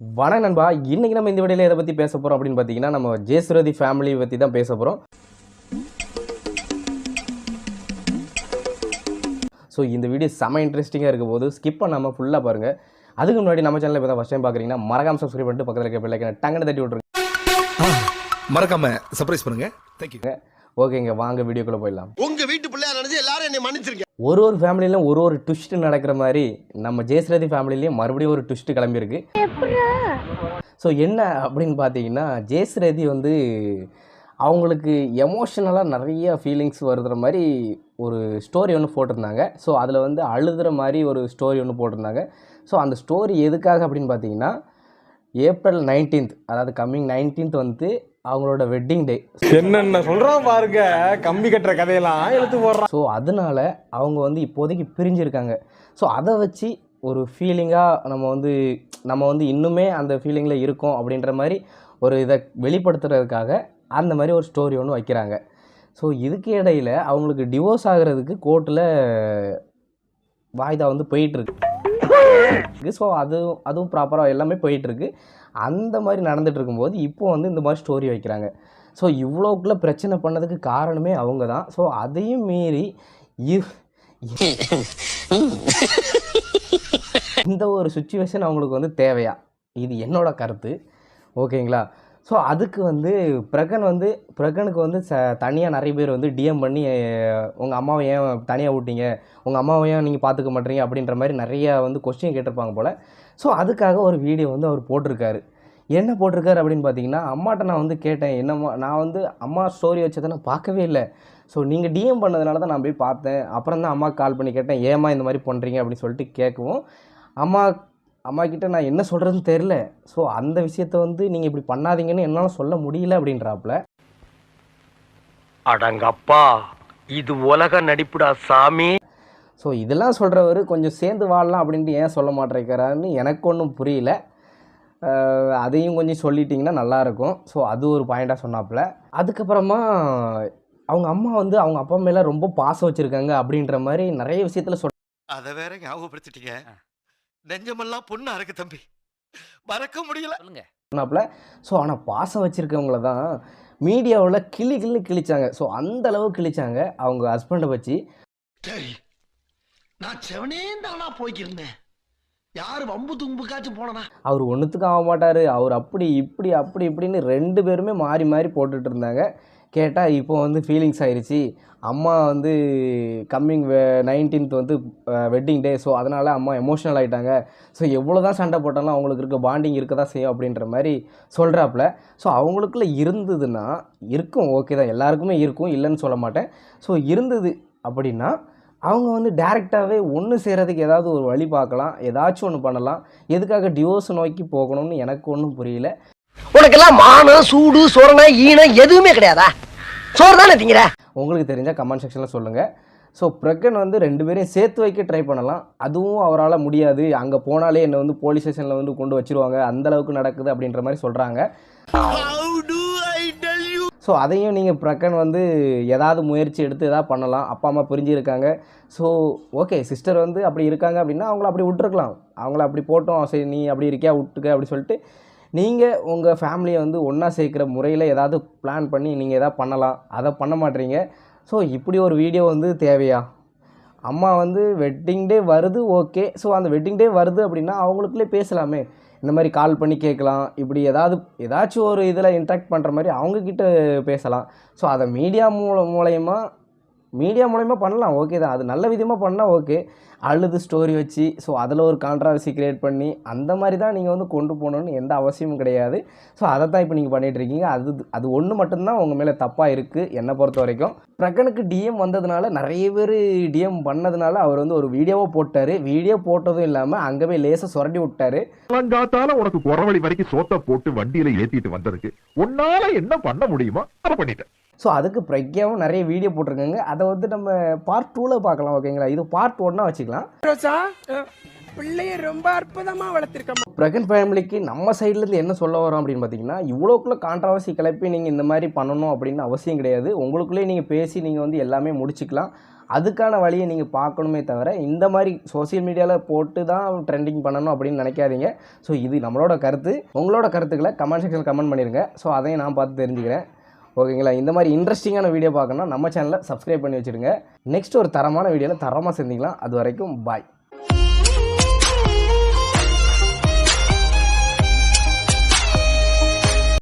வணக்கம் நண்பா. இன்னைக்கு நம்ம இந்த வீடியோல எதை பத்தி பேச போறோம் அப்படின்னு பார்த்தீங்கன்னா, நம்ம ஜெயசுரதி ஃபேமிலி பத்தி தான் பேச போறோம். ஸோ இந்த வீடியோ செம இன்ட்ரெஸ்டிங்காக இருக்க போது ஸ்கிப் பண்ணாமல் ஃபுல்லாக பாருங்கள். அதுக்கு முன்னாடி நம்ம சேனலில் இப்போ தான் ஃபஸ்ட் டைம் பார்க்குறீங்கன்னா மறக்காம சப்ஸ்கிரைப் பண்ணிட்டு பக்கத்தில் இருக்க பெல் ஐக்கனை டங்கன்னு தட்டி விட்ருங்க. மறக்காம சர்ப்ரைஸ் பண்ணுங்க. தேங்க்யூ. ஓகேங்க, வாங்க வீடியோக்குள்ளே போயிடலாம். உங்க வீட்டு பிள்ளையா நினைச்சு எல்லாரும் என்னை மன்னிச்சிருங்க. ஒரு ஃபேமிலியிலும் ஒரு ட்விஸ்ட் நடக்கிற மாதிரி நம்ம ஜெயசுரதி ஃபேமிலிலையும் மறுபடியும் ஒரு ட்விஸ்ட் கிளம்பியிருக்கு. ஸோ என்ன அப்படின்னு பார்த்தீங்கன்னா, ஜெயசுரதி வந்து அவங்களுக்கு எமோஷ்னலாக நிறைய ஃபீலிங்ஸ் வருதுற மாதிரி ஒரு ஸ்டோரி ஒன்று போட்டிருந்தாங்க. ஸோ அதில் வந்து அழுதுற மாதிரி ஒரு ஸ்டோரி ஒன்று போட்டிருந்தாங்க. ஸோ அந்த ஸ்டோரி எதுக்காக அப்படின்னு பார்த்தீங்கன்னா, ஏப்ரல் 19th, அதாவது கம்மிங் 19th வந்து அவங்களோட வெட்டிங் டே. என்னென்ன சொல்கிறான் பாருங்க, கம்பி கட்டுற கதையெல்லாம் எடுத்து போடுறான். ஸோ அதனால அவங்க வந்து இப்போதைக்கு பிரிஞ்சிருக்காங்க. ஸோ அதை வச்சு ஒரு ஃபீலிங்காக நம்ம வந்து இன்னுமே அந்த ஃபீலிங்கில் இருக்கோம் அப்படின்ற மாதிரி ஒரு இதை வெளிப்படுத்துறதுக்காக அந்த மாதிரி ஒரு ஸ்டோரி ஒன்று வைக்கிறாங்க. ஸோ இதுக்கு இடையில் அவங்களுக்கு டிவோர்ஸ் ஆகிறதுக்கு கோர்ட்டில் வாய்தா வந்து போயிட்டுருக்கு. ஸோ அதுவும் ப்ராப்பராக எல்லாமே போயிட்டுருக்கு. அந்த மாதிரி நடந்துகிட்டு இருக்கும்போது இப்போது வந்து இந்த மாதிரி ஸ்டோரி வைக்கிறாங்க. ஸோ இவ்வளோக்குள்ளே பிரச்சனை பண்ணதுக்கு காரணமே அவங்க தான். ஸோ அதையும் மீறி இந்த ஒரு சுச்சுவேஷன் அவங்களுக்கு வந்து தேவையா, இது என்னோட கருத்து. ஓகேங்களா? ஸோ அதுக்கு வந்து பிரகனுக்கு வந்து தனியாக நிறைய பேர் வந்து டிஎம் பண்ணி, உங்கள் அம்மாவை ஏன் தனியாக விட்டீங்க, உங்கள் அம்மாவை ஏன் நீங்கள் பார்த்துக்க மாட்டீங்க அப்படின்ற மாதிரி நிறையா வந்து கொஸ்டின் கேட்டிருப்பாங்க போல். ஸோ அதுக்காக ஒரு வீடியோ வந்து அவர் போட்டிருக்காரு. என்ன போட்டிருக்காரு அப்படின்னு பார்த்தீங்கன்னா, அம்மாட்ட நான் வந்து கேட்டேன், என்னம்மா நான் வந்து அம்மா ஸ்டோரி வச்சதை நான் பார்க்கவே இல்லை. ஸோ நீங்கள் டிஎம் பண்ணதுனால தான் நான் போய் பார்த்தேன். அப்புறம் தான் அம்மாவுக்கு கால் பண்ணி கேட்டேன், ஏம்மா இந்த மாதிரி பண்ணுறீங்க அப்படின்னு சொல்லிட்டு கேட்கவும், அம்மா கிட்ட நான் என்ன சொல்கிறதுன்னு தெரில. ஸோ அந்த விஷயத்த வந்து நீங்கள் இப்படி பண்ணாதீங்கன்னு என்னால் சொல்ல முடியல அப்படின்றாப்புல. அடங்கப்பா, இது உலக நடிப்புடா சாமி. ஸோ இதெல்லாம் சொல்கிறவர் கொஞ்சம் சேர்ந்து வாழலாம் அப்படின்ட்டு ஏன் சொல்ல மாட்டேங்கிறாருன்னு எனக்கு ஒன்றும் புரியல. அதையும் கொஞ்சம் சொல்லிட்டிங்கன்னா நல்லாயிருக்கும். ஸோ அது ஒரு பாயிண்ட்டாக சொன்னாப்புல. அதுக்கப்புறமா அவங்க அம்மா வந்து அவங்க அப்பா மேலே ரொம்ப பாசம் வச்சுருக்காங்க அப்படின்ற மாதிரி நிறைய விஷயத்தில் அதை வேற ஞாபகப்படுத்திட்டீங்க. நெஞ்சமெல்லாம் பொண்ணு அறக்கு தம்பி, மறக்க முடியல சொன்னாப்புல. ஸோ ஆனால் பாசம் வச்சுருக்கவங்கள தான் மீடியாவில் கிழிச்சாங்க. ஸோ அந்த அளவு கிழிச்சாங்க அவங்க ஹஸ்பண்டை வச்சு. சரி, நான் செவனே தானா போய்க்கிருந்தேன், யாரு வம்பு தும்புக்காச்சும் போனா அவர் ஒன்றுத்துக்கும் ஆக மாட்டார், அவர் அப்படி இப்படின்னு ரெண்டு பேருமே மாறி மாறி போட்டுட்டு இருந்தாங்க. கேட்டால் இப்போ வந்து ஃபீலிங்ஸ் ஆயிடுச்சு, அம்மா வந்து கம்மிங் 19th வந்து வெட்டிங் டே, ஸோ அதனால் அம்மா எமோஷ்னல் ஆகிட்டாங்க. ஸோ எவ்வளோ தான் சண்டை போட்டாலும் அவங்களுக்கு இருக்க பாண்டிங் இருக்க தான் செய்யும் அப்படின்ற மாதிரி சொல்கிறாப்புல. ஸோ அவங்களுக்குள்ளே இருந்ததுன்னா இருக்கும், ஓகே தான், எல்லாருக்குமே இருக்கும், இல்லைன்னு சொல்ல மாட்டேன். ஸோ இருந்தது அப்படின்னா அவங்க வந்து டேரெக்டாகவே ஒன்று செய்கிறதுக்கு ஏதாவது ஒரு வழி பார்க்கலாம், ஏதாச்சும் ஒன்று பண்ணலாம். எதுக்காக டிவோர்ஸ் நோக்கி போகணும்னு எனக்கு ஒன்றும் புரியல. உனக்கெல்லாம் மானம், சூடு, சொரணை, ஈனம் எதுவுமே கிடையாதா? சோறு தானே திங்கிற? உங்களுக்கு தெரிஞ்சால் கமெண்ட் செக்ஷனில் சொல்லுங்கள். ஸோ பிரகன் வந்து ரெண்டு பேரையும் சேர்த்து வைக்க ட்ரை பண்ணலாம். அதுவும் அவரால் முடியாது, அங்கே போனாலே என்னை வந்து போலீஸ் ஸ்டேஷனில் வந்து கொண்டு வச்சுருவாங்க, அந்தளவுக்கு நடக்குது அப்படின்ற மாதிரி சொல்கிறாங்க. ஸோ அதையும் நீங்கள் பிரகன் வந்து ஏதாவது முயற்சி எடுத்து எதாவது பண்ணலாம். அப்பா அம்மா பிரிஞ்சிருக்காங்க. ஸோ ஓகே, சிஸ்டர் வந்து அப்படி இருக்காங்க அப்படின்னா அவங்கள அப்படி விட்டுருக்கலாம். அவங்கள அப்படி போட்டோம், சரி நீ அப்படி இருக்கியா விட்டுக்க அப்படி சொல்லிட்டு நீங்கள் உங்கள் ஃபேமிலியை வந்து ஒன்றா சேர்க்குற முறையில் ஏதாவது பிளான் பண்ணி நீங்கள் எதாவது பண்ணலாம். அதை பண்ண மாட்டீங்க. ஸோ இப்படி ஒரு வீடியோ வந்து தேவையா? அம்மா வந்து வெட்டிங் டே வருது, ஓகே. ஸோ அந்த வெட்டிங் டே வருது அப்படின்னா அவங்களுக்குள்ளே பேசலாமே, இந்த மாதிரி கால் பண்ணி கேட்கலாம். இப்படி ஏதாச்சும் ஒரு இதில் இன்ட்ராக்ட் பண்ணுற மாதிரி அவங்கக்கிட்ட பேசலாம். ஸோ அதை மீடியா மூலயமா பண்ணலாம், ஓகே தான், அது நல்ல விதமாக பண்ணால் ஓகே. அழுது ஸ்டோரி வச்சு ஸோ அதில் ஒரு கான்ட்ராவர்சி க்ரியேட் பண்ணி அந்த மாதிரி தான் நீங்கள் வந்து கொண்டு போகணுன்னு எந்த அவசியமும் கிடையாது. ஸோ அதை தான் இப்போ நீங்கள் பண்ணிகிட்ருக்கீங்க. அது ஒன்று மட்டும்தான் உங்கள் மேலே தப்பாக இருக்குது என்னை பொறுத்த வரைக்கும். பிரகனுக்கு டிஎம் வந்ததுனால, நிறைய பேர் டிஎம் பண்ணதுனால அவர் வந்து ஒரு வீடியோவை போட்டார். வீடியோ போட்டதும் இல்லாமல் அங்கே போய் லேசாக சுரண்டி விட்டார். காத்தால உனக்கு குறவழி வரைக்கும் சோத்தை போட்டு வண்டியில ஏற்றிட்டு வந்திருக்கு, உன்னால என்ன பண்ண முடியுமோ அதை பண்ணிட்டேன். ஸோ அதுக்கு பிரக்யாவும் நிறைய வீடியோ போட்டிருக்காங்க. அதை வந்து நம்ம பார்ட் 2ல் பார்க்கலாம், ஓகேங்களா? இது பார்ட் 1 வச்சுக்கலாம். பிள்ளைய ரொம்ப அற்புதமா வளர்த்திருக்கோம். பிரகன் ஃபேமிலிக்கு நம்ம சைட்லேருந்து என்ன சொல்ல வரோம் அப்படின்னு பார்த்தீங்கன்னா, இவ்வளோக்குள்ள கான்ட்ரவர்சி கிளப்பி நீங்கள் இந்த மாதிரி பண்ணணும் அப்படின்னு அவசியம் கிடையாது. உங்களுக்குள்ளேயே நீங்கள் பேசி நீங்கள் வந்து எல்லாமே முடிச்சுக்கலாம். அதுக்கான வழியை நீங்கள் பார்க்கணுமே தவிர இந்த மாதிரி சோஷியல் மீடியாவில் போட்டு தான் ட்ரெண்டிங் பண்ணணும் அப்படின்னு நினைக்காதீங்க. ஸோ இது நம்மளோட கருத்து. உங்களோட கருத்துக்களை கமெண்ட் செக்ஷனில் கமெண்ட் பண்ணிடுங்க. ஸோ அதையும் நான் பார்த்து தெரிஞ்சுக்கிறேன். ஓகேங்களா? இந்த மாதிரி இன்ட்ரெஸ்டிங்கான வீடியோ பார்க்கணுன்னா நம்ம சேனலை சப்ஸ்கிரைப் பண்ணி வச்சுடுங்க. நெக்ஸ்ட் ஒரு தரமான வீடியோவில் தரமாக சந்திக்கலாம். அது வரைக்கும் பாய்.